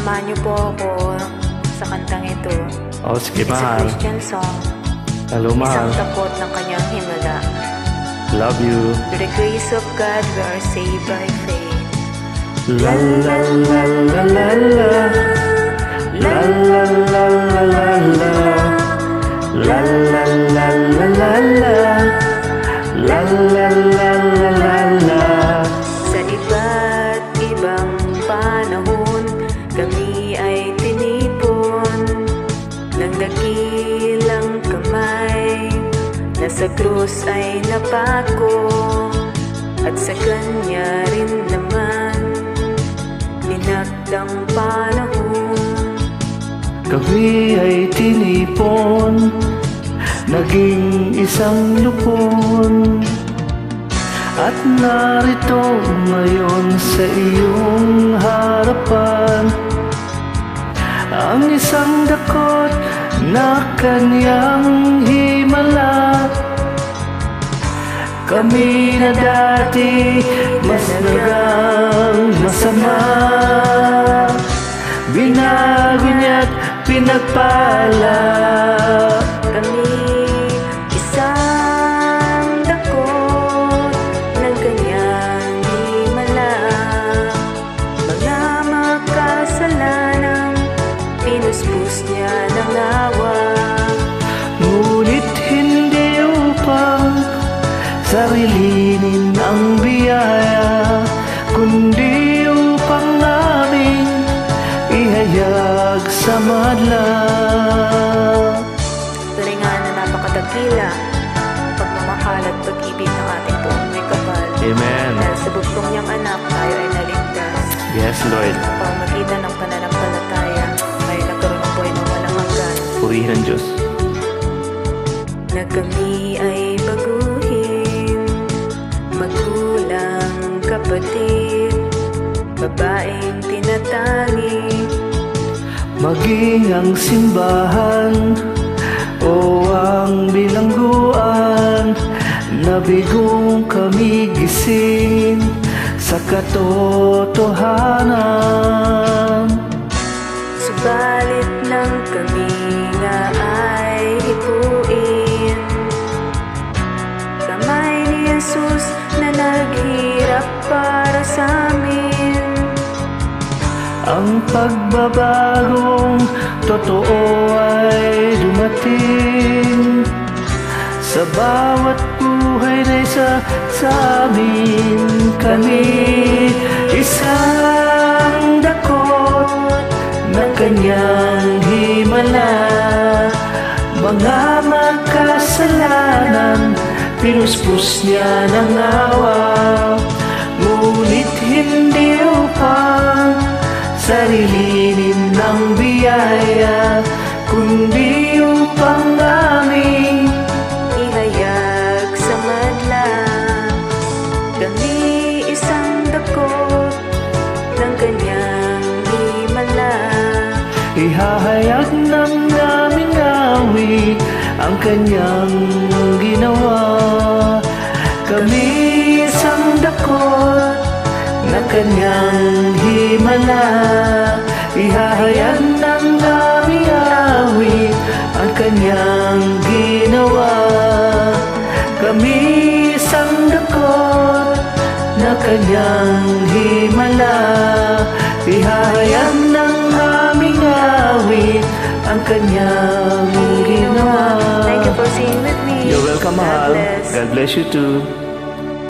samahan niyo po ako sa kantang ito. Oh, sige, It's a mahal. Christian song. Hello, mahal. Isang takot ng kanyang himala. Love you. Through the grace of God, we are saved by faith. La la la la la la. La la la la la la. La la la la la la. La la la la la la. Sa iba't ibang panahon, kami ay tinipon ng dakilang kamay na sa krus ay napako, at sa kanya rin naman tinakdang panahon. Kami ay tinipon, naging isang lupon, at narito ngayon sa iyong harapan ang isang dakot na kanyang himala. Kami na dati mas nagang masama, binago niya't pinagpala. Kami isang dakot ng kanyang himala, mga makasalanang pinuspos niya ng awa. Ngunit hindi upang sarilinin ang biyaya, kundi upang aming ihayag sa madla. Turingan na napakadakila, pagmamahal at pag-ibig ng ating buong may kapal. Amen. Dahil sa bugtong niyang anak, tayo ay naligtas. Yes, Lord. Sa pamamagitan ng pananampalataya, tayo nagkaroon ng buhay na walang hanggan. Purihin ang Diyos. Na kami ay baguhin, magulang, kapatid, babaeng tinatangi, Maging ang simbahan o ang bilangguan, nabigong kami gising sa katotohanan. subalit nang kami nga ay hipuin, kamay ni Jesus na naghirap para sa amin. Ang pagbabagong totoo ay dumating sa bawat buhay na isa sa amin. Kami isang dakot na kanyang himala, mga makasalanan pinuspos niya ng awa. Ngunit hindi upang sarilinin ng biyaya, kundi upang aming Ihayag sa madla, kami isang dakot ng kanyang himala. ihahayag ng aming awit ang kanyang ginawa. Kami isang dakot na kanyang himala, ihahayag ng aming awit ang kanyang ginawa. Kami isang dakot na kanyang himala, ihahayag ng aming awit ang kanyang ginawa. Thank you for singing with me. You're welcome, God mahal. bless. God bless you too.